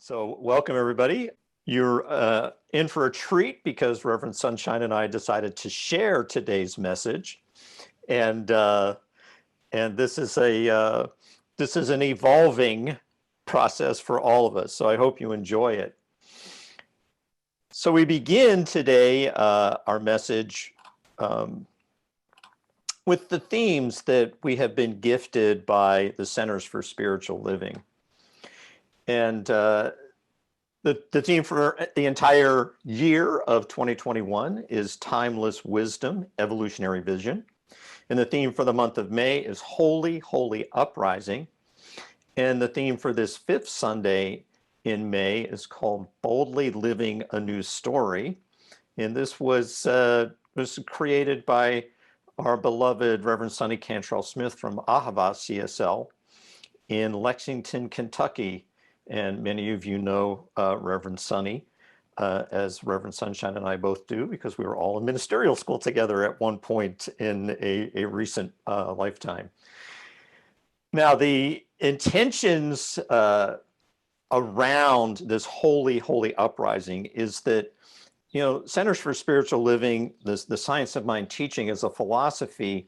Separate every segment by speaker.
Speaker 1: So welcome everybody. You're in for a treat because Reverend Sunshine and I decided to share today's message, and this is an evolving process for all of us. So I hope you enjoy it. So we begin today our message with the themes that we have been gifted by the Centers for Spiritual Living. And the theme for the entire year of 2021 is Timeless Wisdom, Evolutionary Vision. And the theme for the month of May is Holy, Holy Uprising. And the theme for this fifth Sunday in May is called Boldly Living a New Story. And this was created by our beloved Reverend Sonny Cantrell Smith from Ahava CSL in Lexington, Kentucky. And many of you know Reverend Sonny, as Reverend Sunshine and I both do, because we were all in ministerial school together at one point in a recent lifetime. Now, the intentions around this holy, holy uprising is that, you know, Centers for Spiritual Living, the Science of Mind teaching is a philosophy.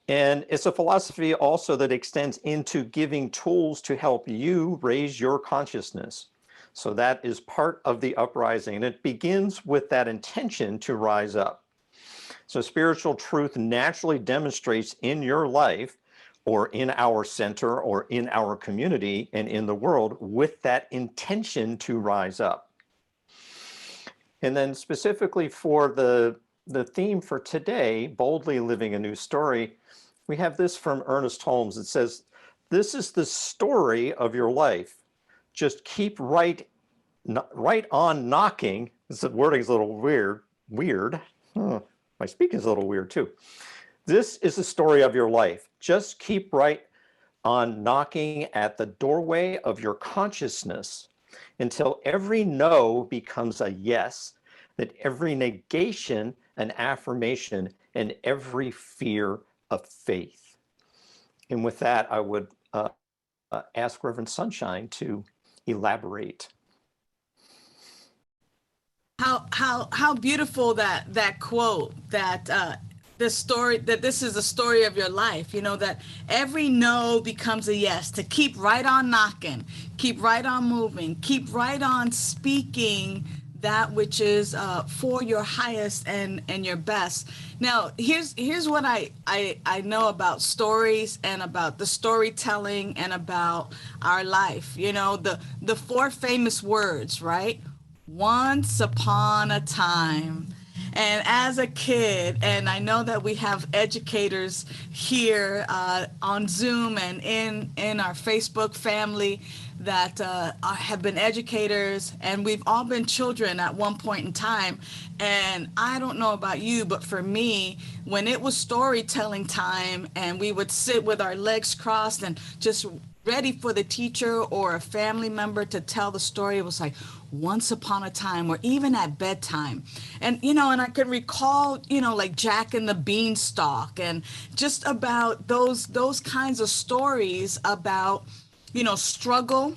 Speaker 1: And it's a philosophy also that extends into giving tools to help you raise your consciousness. So that is part of the uprising. And it begins with that intention to rise up. So spiritual truth naturally demonstrates in your life or in our center or in our community and in the world with that intention to rise up. And then specifically for the theme for today, Boldly Living a New Story, we have this from Ernest Holmes. It says, this is the story of your life. Just keep right on knocking. This wording is a little weird. My speaking is a little weird too. This is the story of your life. Just keep right on knocking at the doorway of your consciousness until every no becomes a yes, that every negation an affirmation, and every fear of faith. And with that, I would ask Reverend Sunshine to elaborate.
Speaker 2: How beautiful that quote, that this story, that this is the story of your life, you know, that every no becomes a yes, to keep right on knocking, keep right on moving, keep right on speaking that which is for your highest and your best. Now, here's what I know about stories and about the storytelling and about our life. You know, the four famous words, right? Once upon a time. And as a kid, and I know that we have educators here on Zoom and in our Facebook family that have been educators, and we've all been children at one point in time. And I don't know about you, but for me, when it was storytelling time and we would sit with our legs crossed and just ready for the teacher or a family member to tell the story, it was like once upon a time, or even at bedtime. And, you know, and I can recall, you know, like Jack and the Beanstalk, and just about those kinds of stories about, you know, struggle,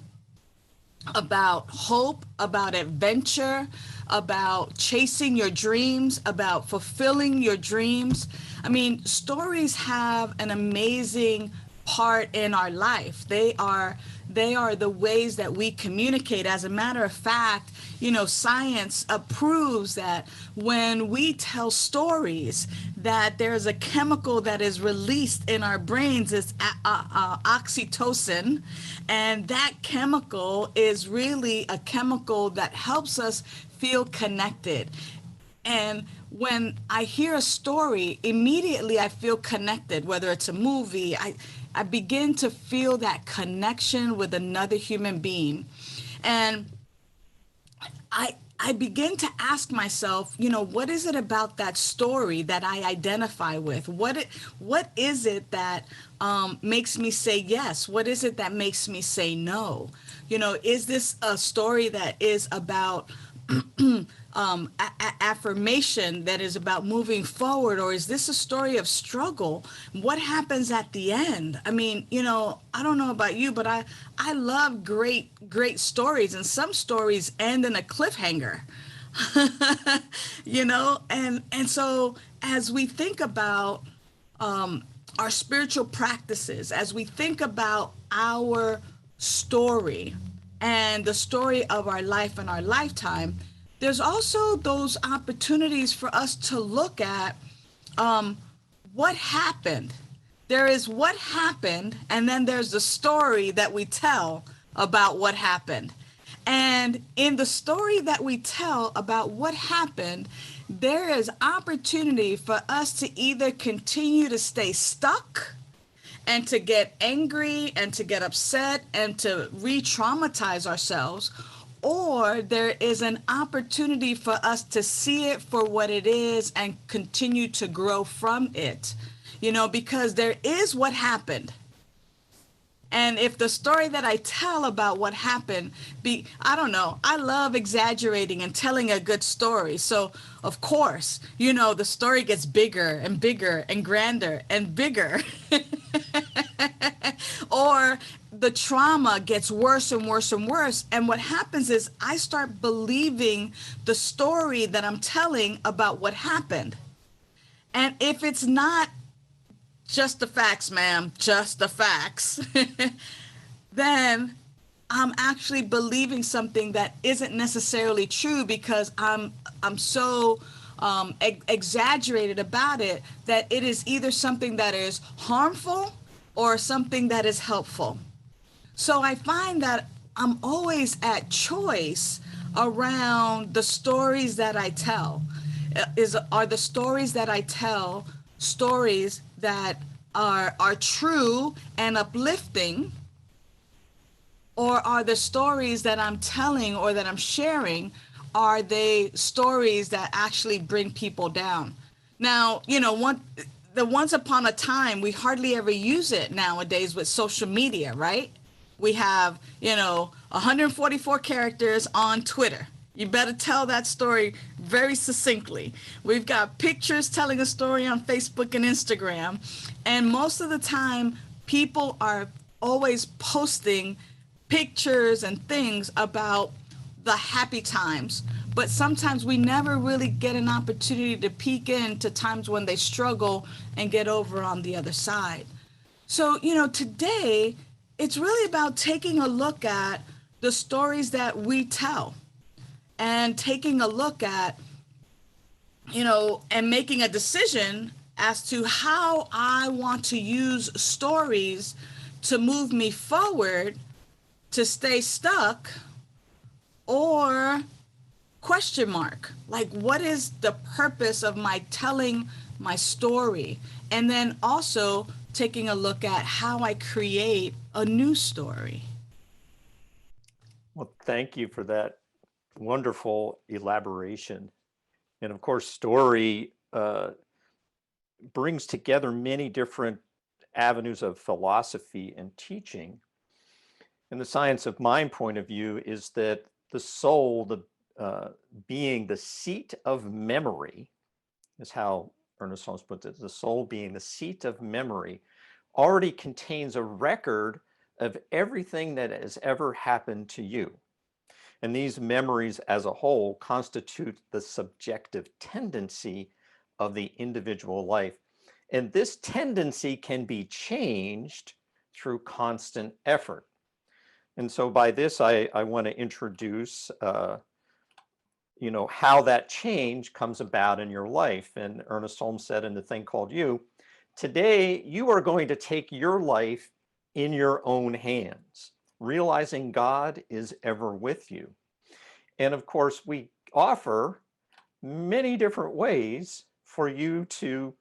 Speaker 2: about hope, about adventure, about chasing your dreams, about fulfilling your dreams. I mean, stories have an amazing part in our life. They are the ways that we communicate. As a matter of fact, you know, science proves that when we tell stories, that there's a chemical that is released in our brains. It's oxytocin, and that chemical is really a chemical that helps us feel connected. And when I hear a story, immediately I feel connected. Whether it's a movie, I begin to feel that connection with another human being. And I begin to ask myself, you know, what is it about that story that I identify with? What is it that makes me say yes? What is it that makes me say no? You know, is this a story that is about affirmation that is about moving forward, or is this a story of struggle? What happens at the end? I mean, I don't know about you, but I love great stories, and some stories end in a cliffhanger. And so as we think about our spiritual practices, as we think about our story and the story of our life and our lifetime, there's also those opportunities for us to look at what happened. There is what happened, and then there's the story that we tell about what happened. And in the story that we tell about what happened, there is opportunity for us to either continue to stay stuck and to get angry and to get upset and to re-traumatize ourselves, or there is an opportunity for us to see it for what it is and continue to grow from it, because there is what happened. And if the story that I tell about what happened I don't know, I love exaggerating and telling a good story. So, of course, the story gets bigger and bigger and grander and bigger. Or the trauma gets worse and worse and worse. And what happens is I start believing the story that I'm telling about what happened. And if it's not just the facts, ma'am, just the facts, then I'm actually believing something that isn't necessarily true, because I'm so exaggerated about it, that it is either something that is harmful or something that is helpful. So I find that I'm always at choice around the stories that I tell. Are the stories that I tell stories that are true and uplifting, or are the stories that I'm telling or that I'm sharing, are they stories that actually bring people down? Now, the once upon a time, we hardly ever use it nowadays with social media, right? We have, 144 characters on Twitter. You better tell that story very succinctly. We've got pictures telling a story on Facebook and Instagram. And most of the time, people are always posting pictures and things about the happy times. But sometimes we never really get an opportunity to peek into times when they struggle and get over on the other side. So, today it's really about taking a look at the stories that we tell, and taking a look at, and making a decision as to how I want to use stories to move me forward, to stay stuck, or question mark. Like, what is the purpose of my telling my story? And then also taking a look at how I create a new story.
Speaker 1: Well, thank you for that wonderful elaboration. And of course, story brings together many different avenues of philosophy and teaching. And the science of mind point of view is that the soul, being the seat of memory, is how Ernest Holmes puts it, the soul being the seat of memory, already contains a record of everything that has ever happened to you. And these memories as a whole constitute the subjective tendency of the individual life. And this tendency can be changed through constant effort. And so by this, I want to introduce, how that change comes about in your life. And Ernest Holmes said in The Thing Called You, today you are going to take your life in your own hands, realizing God is ever with you. And of course, we offer many different ways for you to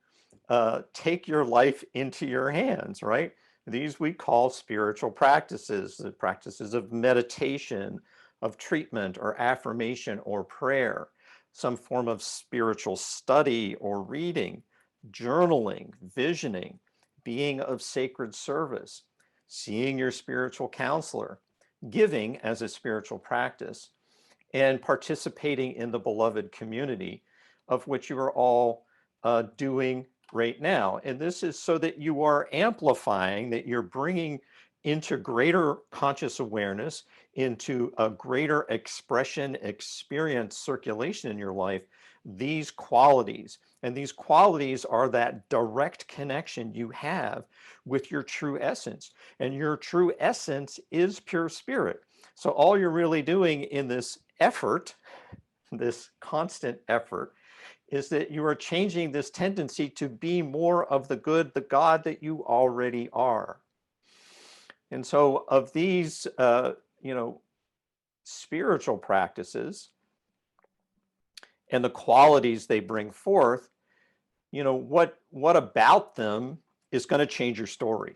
Speaker 1: take your life into your hands, right? These we call spiritual practices, the practices of meditation, of treatment or affirmation or prayer, some form of spiritual study or reading, journaling, visioning, being of sacred service, seeing your spiritual counselor, giving as a spiritual practice. and participating in the beloved community of which you are all doing right now. And this is so that you are amplifying, that you're bringing into greater conscious awareness, into a greater expression, experience, circulation in your life, these qualities. And these qualities are that direct connection you have with your true essence. And your true essence is pure spirit. So all you're really doing in this effort, this constant effort, is that you are changing this tendency to be more of the good, the God that you already are. And so of these, spiritual practices and the qualities they bring forth, what about them is going to change your story.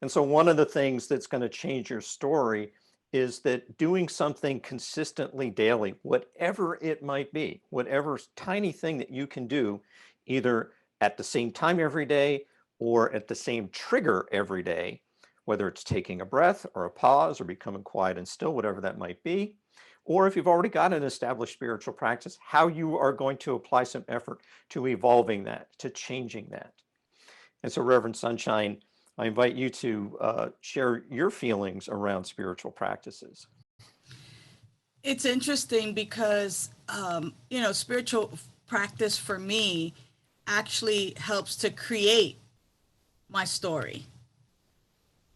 Speaker 1: And so one of the things that's going to change your story is that doing something consistently daily, whatever it might be, whatever tiny thing that you can do, either at the same time every day or at the same trigger every day, whether it's taking a breath or a pause or becoming quiet and still, whatever that might be, or if you've already got an established spiritual practice, how you are going to apply some effort to evolving that, to changing that. And so, Reverend Sunshine, I invite you to share your feelings around spiritual practices.
Speaker 2: It's interesting because, spiritual practice for me actually helps to create my story.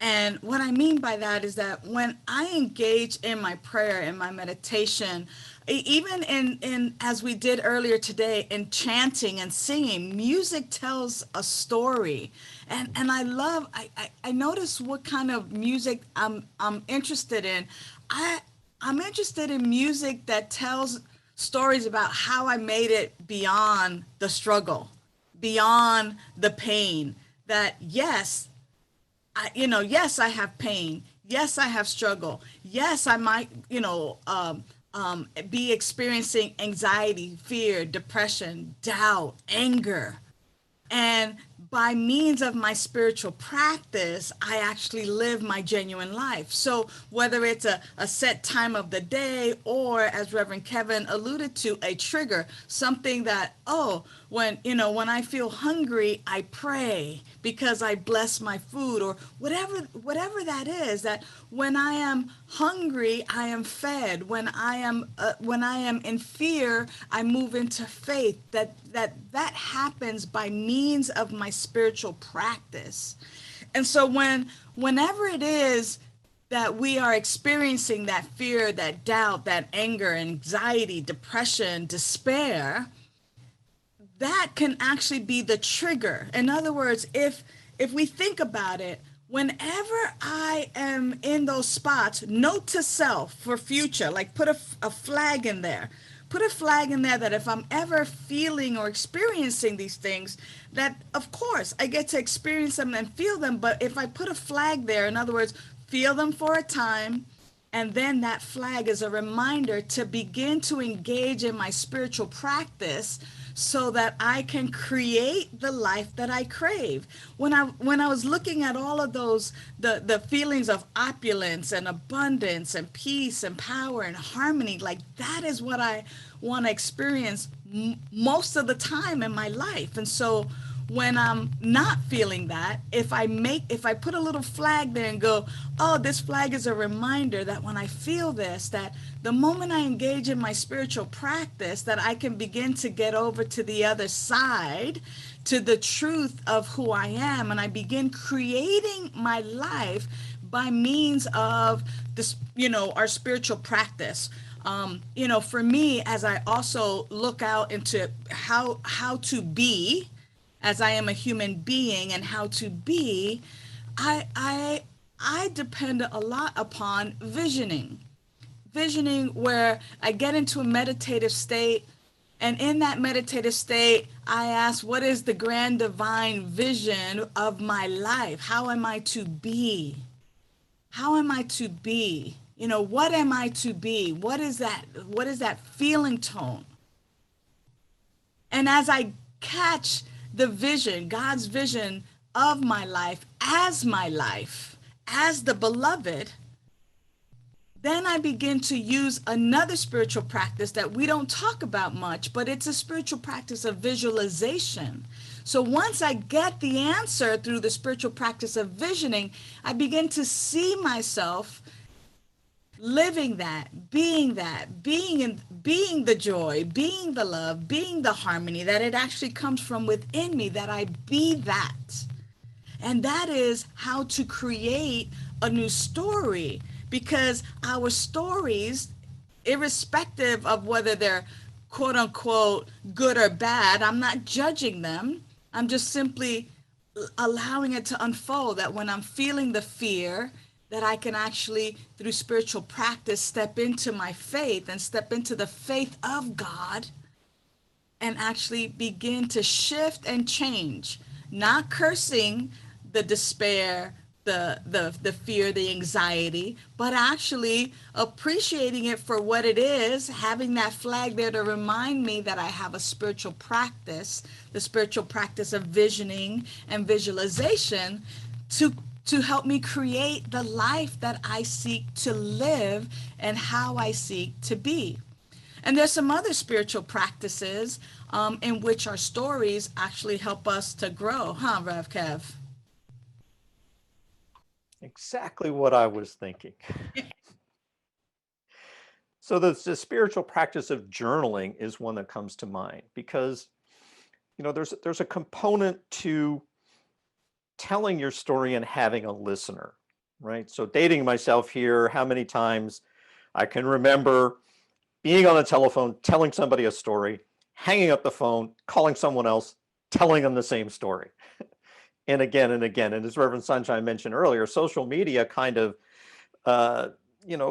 Speaker 2: And what I mean by that is that when I engage in my prayer and my meditation, even in as we did earlier today, in chanting and singing, music tells a story. And I notice what kind of music I'm interested in. I'm interested in music that tells stories about how I made it beyond the struggle, beyond the pain. That yes, yes, I have pain. Yes, I have struggle. Yes, I might, be experiencing anxiety, fear, depression, doubt, anger. And by means of my spiritual practice, I actually live my genuine life. So whether it's a set time of the day or, as Reverend Kevin alluded to, a trigger, something that, when I feel hungry, I pray because I bless my food, or whatever that is, that when I am hungry, I am fed. When I am in fear, I move into faith. That happens by means of my spiritual practice. And so whenever it is that we are experiencing that fear, that doubt, that anger, anxiety, depression, despair, that can actually be the trigger. In other words, if we think about it, whenever I am in those spots, note to self for future, like put a flag in there. Put a flag in there that if I'm ever feeling or experiencing these things, that of course I get to experience them and feel them. But if I put a flag there, in other words, feel them for a time, and then that flag is a reminder to begin to engage in my spiritual practice so that I can create the life that I crave. When I was looking at all of those, the feelings of opulence and abundance and peace and power and harmony, like that is what I want to experience most of the time in my life. And so when I'm not feeling that, if I put a little flag there and go, oh, this flag is a reminder that when I feel this, that the moment I engage in my spiritual practice, that I can begin to get over to the other side, to the truth of who I am, and I begin creating my life by means of this, our spiritual practice. For me, as I also look out into how to be, as I am a human being and how to be, I depend a lot upon visioning where I get into a meditative state, and in that meditative state, I ask, what is the grand divine vision of my life? How am I to be? How am I to be? What am I to be? What is that feeling tone? And as I catch the vision, God's vision of my life, as the beloved, then I begin to use another spiritual practice that we don't talk about much, but it's a spiritual practice of visualization. So once I get the answer through the spiritual practice of visioning, I begin to see myself living that, being the joy, being the love, being the harmony, that it actually comes from within me, that I be that. And that is how to create a new story, because our stories, irrespective of whether they're quote unquote good or bad, I'm not judging them. I'm just simply allowing it to unfold, that when I'm feeling the fear, that I can actually, through spiritual practice, step into my faith and step into the faith of God and actually begin to shift and change, not cursing the despair, the fear, the anxiety, but actually appreciating it for what it is, having that flag there to remind me that I have a spiritual practice, the spiritual practice of visioning and visualization to help me create the life that I seek to live and how I seek to be. And there's some other spiritual practices in which our stories actually help us to grow, huh, Rev Kev?
Speaker 1: Exactly what I was thinking. So the spiritual practice of journaling is one that comes to mind because, there's a component to telling your story and having a listener, right? So dating myself here, how many times I can remember being on the telephone, telling somebody a story, hanging up the phone, calling someone else, telling them the same story. And again and again. And as Reverend Sunshine mentioned earlier, social media uh,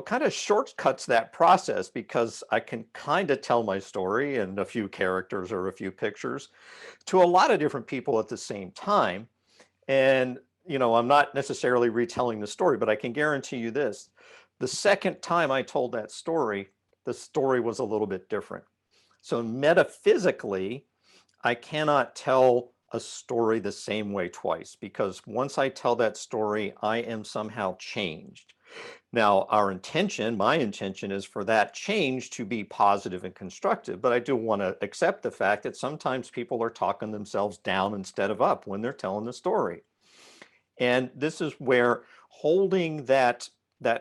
Speaker 1: kind of shortcuts that process because I can kind of tell my story in a few characters or a few pictures to a lot of different people at the same time. And, I'm not necessarily retelling the story, but I can guarantee you this. The second time I told that story, the story was a little bit different. So metaphysically, I cannot tell a story the same way twice because once I tell that story, I am somehow changed. Now, my intention is for that change to be positive and constructive, but I do want to accept the fact that sometimes people are talking themselves down instead of up when they're telling the story. And this is where holding that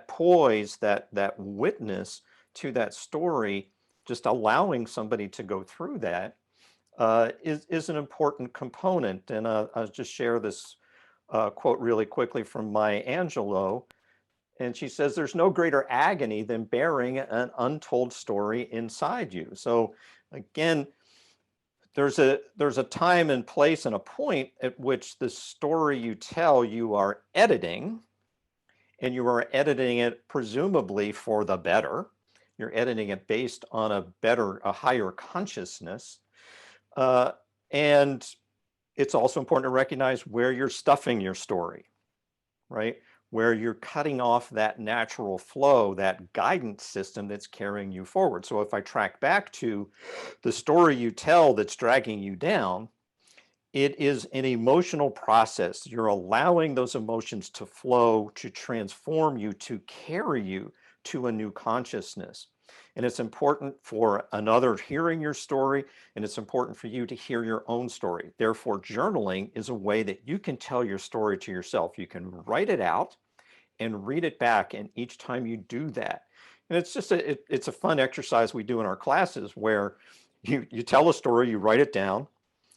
Speaker 1: poise, that witness to that story, just allowing somebody to go through that is an important component. And I'll just share this quote really quickly from Maya Angelou. And she says, there's no greater agony than bearing an untold story inside you. So again, there's a time and place and a point at which the story you tell, you are editing, and you are editing it presumably for the better. You're editing it based on a higher consciousness. Uh, and it's also important to recognize where you're stuffing your story, right? Where you're cutting off that natural flow, that guidance system that's carrying you forward. So if I track back to the story you tell that's dragging you down, it is an emotional process. You're allowing those emotions to flow, to transform you, to carry you to a new consciousness. And it's important for another hearing your story, and it's important for you to hear your own story. Therefore, journaling is a way that you can tell your story to yourself. You can write it out and read it back, and each time you do that, and it's just it's a fun exercise we do in our classes where you tell a story, you write it down,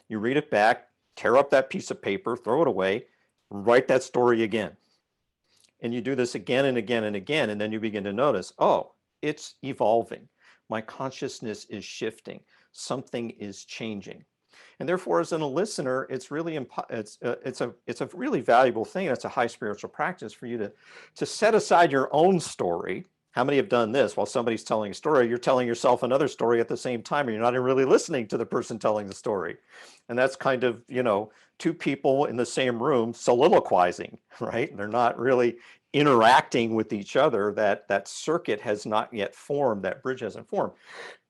Speaker 1: you read it back, tear up that piece of paper, throw it away, write that story again. And you do this again and again and again. And then you begin to notice, oh, it's evolving. My consciousness is shifting. Something is changing. And therefore, as a listener, it's really it's a really valuable thing. It's a high spiritual practice for you to set aside your own story. How many have done this? While somebody's telling a story, you're telling yourself another story at the same time, and you're not even really listening to the person telling the story. And that's kind of, two people in the same room soliloquizing, right? They're not really interacting with each other. That circuit has not yet formed, that bridge hasn't formed.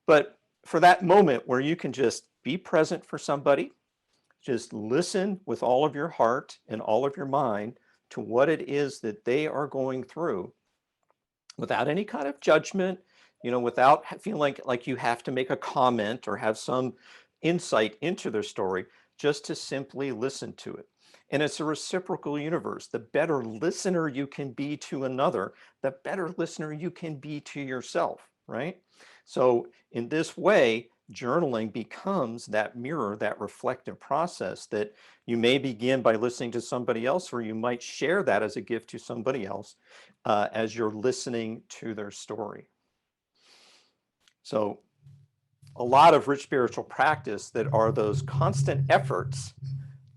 Speaker 1: But for that moment where you can just be present for somebody, just listen with all of your heart and all of your mind to what it is that they are going through, without any kind of judgment, without feeling like you have to make a comment or have some insight into their story, just to simply listen to it. And it's a reciprocal universe. The better listener you can be to another, the better listener you can be to yourself, right? So in this way, journaling becomes that mirror, that reflective process that you may begin by listening to somebody else, or you might share that as a gift to somebody else as you're listening to their story. So a lot of rich spiritual practice that are those constant efforts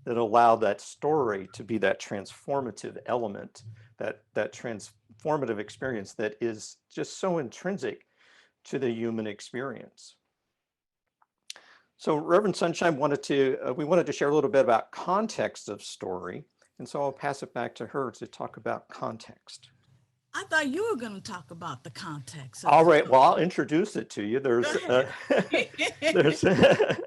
Speaker 1: that allow that story to be that transformative element, that transformative experience that is just so intrinsic to the human experience. So Reverend Sunshine we wanted to share a little bit about context of story. And so I'll pass it back to her to talk about context.
Speaker 2: I thought you were going to talk about the context of
Speaker 1: All
Speaker 2: the
Speaker 1: right, well, I'll
Speaker 2: story.
Speaker 1: introduce it to you.
Speaker 2: Go
Speaker 1: There's
Speaker 2: ahead.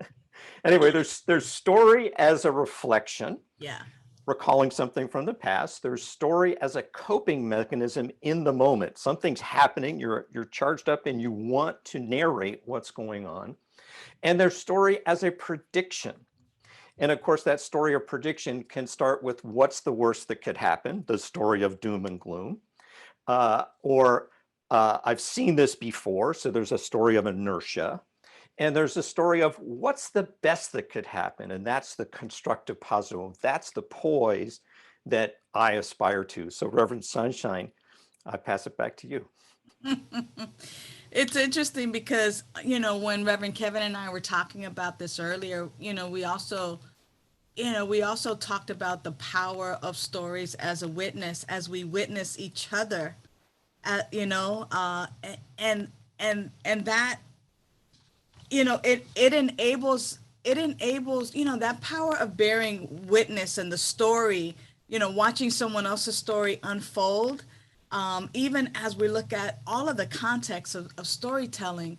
Speaker 1: anyway, there's story as a reflection,
Speaker 2: Yeah.
Speaker 1: recalling something from the past. There's story as a coping mechanism in the moment. Something's happening, you're charged up and you want to narrate what's going on. And there's story as a prediction. And of course, that story or prediction can start with what's the worst that could happen, the story of doom and gloom, or I've seen this before. So there's a story of inertia. And there's a story of what's the best that could happen. And that's the constructive positive. That's the poise that I aspire to. So Reverend Sunshine, I pass it back to you.
Speaker 2: It's interesting because, when Reverend Kevin and I were talking about this earlier, we also talked about the power of stories as a witness, as we witness each other, and that, it enables that power of bearing witness and the story, watching someone else's story unfold. Even as we look at all of the context of storytelling,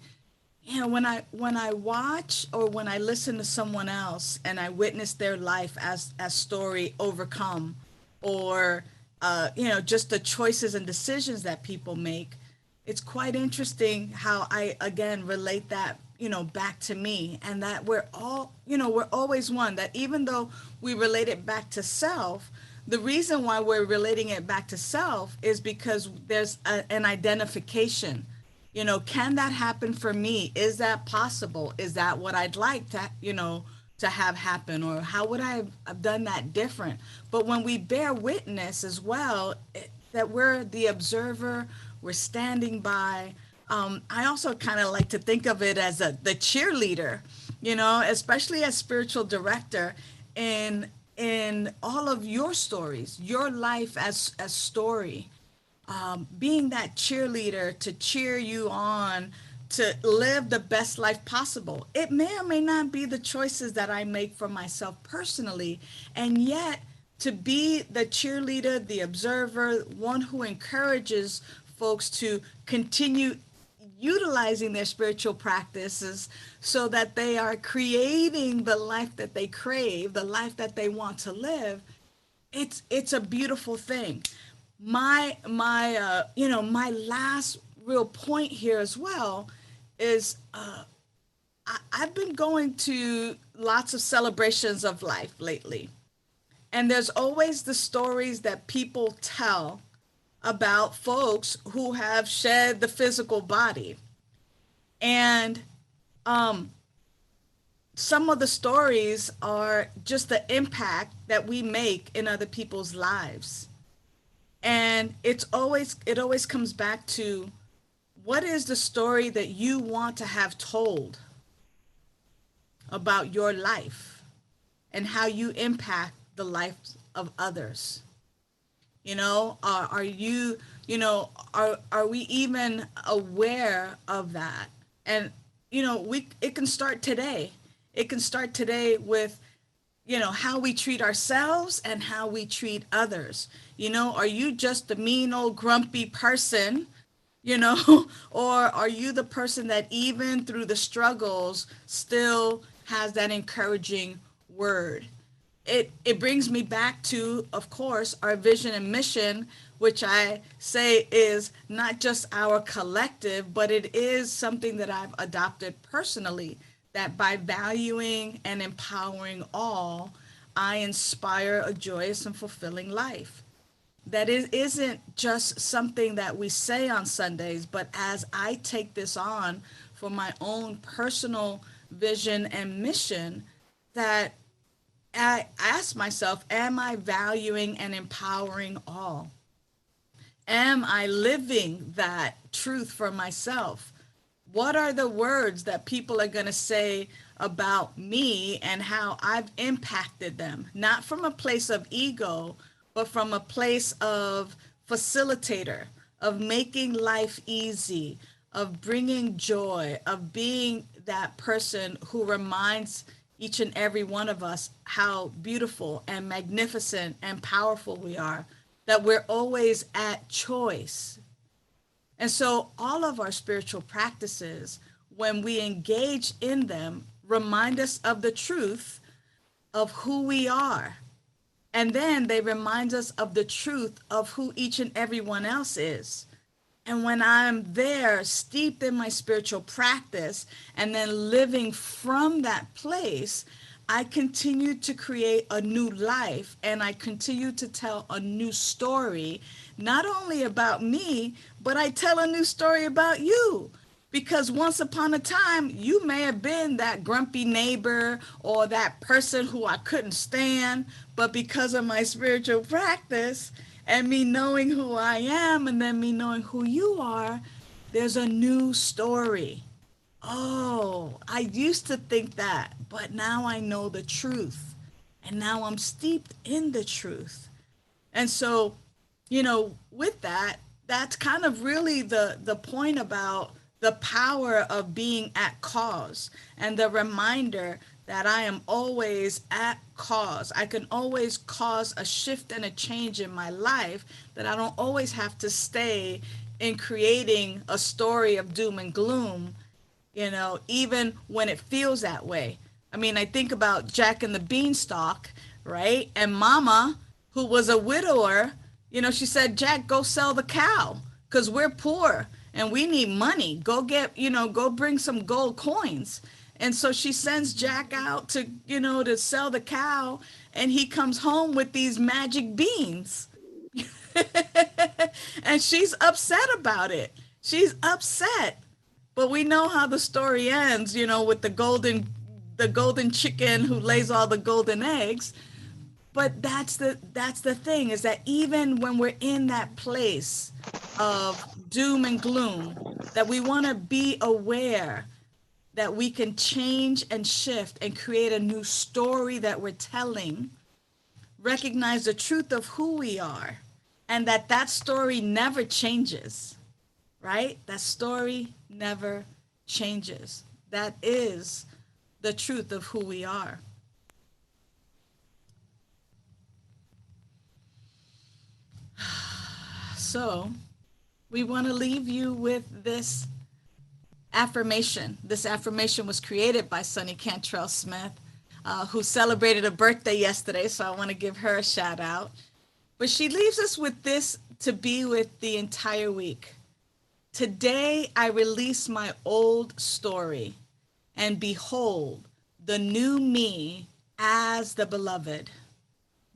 Speaker 2: when I watch or when I listen to someone else and I witness their life as story overcome, or just the choices and decisions that people make, it's quite interesting how I again relate that back to me, and that we're always one, that even though we relate it back to self, the reason why we're relating it back to self is because there's an identification. Can that happen for me? Is that possible? Is that what I'd like to have happen? Or how would I have done that different? But when we bear witness as well, that we're the observer, we're standing by. I also kind of like to think of it as the cheerleader, especially as spiritual director, in all of your stories, your life as story, being that cheerleader to cheer you on to live the best life possible. It may or may not be the choices that I make for myself personally, and yet to be the cheerleader, the observer, one who encourages folks to continue utilizing their spiritual practices so that they are creating the life that they crave, the life that they want to live. It's a beautiful thing. My last real point here as well is, I've been going to lots of celebrations of life lately, and there's always the stories that people tell about folks who have shed the physical body. And some of the stories are just the impact that we make in other people's lives. And it always comes back to, what is the story that you want to have told about your life and how you impact the lives of others? Are you, are we even aware of that? And it can start today. It can start today with how we treat ourselves and how we treat others. Are you just the mean old grumpy person, or are you the person that even through the struggles still has that encouraging word? It brings me back to, of course, our vision and mission, which I say is not just our collective, but it is something that I've adopted personally, that by valuing and empowering all, I inspire a joyous and fulfilling life. That it isn't just something that we say on Sundays, but as I take this on for my own personal vision and mission, that I ask myself, am I valuing and empowering all? Am I living that truth for myself? What are the words that people are going to say about me and how I've impacted them? Not from a place of ego, but from a place of facilitator, of making life easy, of bringing joy, of being that person who reminds each and every one of us how beautiful and magnificent and powerful we are, that we're always at choice. And so all of our spiritual practices, when we engage in them, remind us of the truth of who we are. And then they remind us of the truth of who each and every one else is. And when I'm there, steeped in my spiritual practice, and then living from that place, I continue to create a new life, and I continue to tell a new story, not only about me, but I tell a new story about you. Because once upon a time, you may have been that grumpy neighbor or that person who I couldn't stand, but because of my spiritual practice and me knowing who I am and then me knowing who you are, there's a new story. Oh, I used to think that, but now I know the truth. And now I'm steeped in the truth. And so, with that, that's kind of really the point about the power of being at cause and the reminder that I am always at cause. I can always cause a shift and a change in my life, that I don't always have to stay in creating a story of doom and gloom, even when it feels that way. I mean, I think about Jack and the Beanstalk, right? And Mama, who was a widower, she said, Jack, go sell the cow because we're poor and we need money. Go go bring some gold coins. And so she sends Jack out to sell the cow, and he comes home with these magic beans. And she's upset about it. She's upset. But we know how the story ends, with the golden chicken who lays all the golden eggs. But that's the thing, is that even when we're in that place of doom and gloom, that we want to be aware that we can change and shift and create a new story that we're telling, recognize the truth of who we are, and that story never changes, right? That story never changes. That is the truth of who we are. So we want to leave you with this affirmation. This affirmation was created by Sonny Cantrell Smith, who celebrated a birthday yesterday, so I want to give her a shout out. But she leaves us with this to be with the entire week. Today I release my old story, and behold, the new me as the beloved.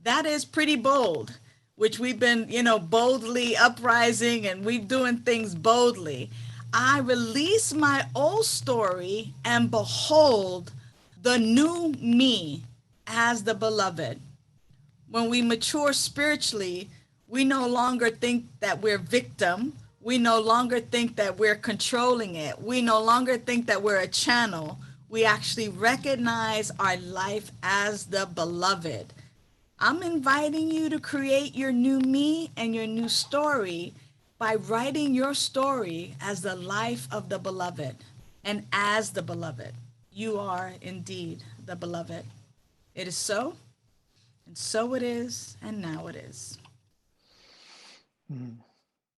Speaker 2: That is pretty bold, which we've been, boldly uprising, and we're doing things boldly. I release my old story, and behold, the new me as the beloved. When we mature spiritually, we no longer think that we're victim. We no longer think that we're controlling it. We no longer think that we're a channel. We actually recognize our life as the beloved. I'm inviting you to create your new me and your new story by writing your story as the life of the beloved. And as the beloved, you are indeed the beloved. It is so, and so it is, and now it is.
Speaker 1: Mm.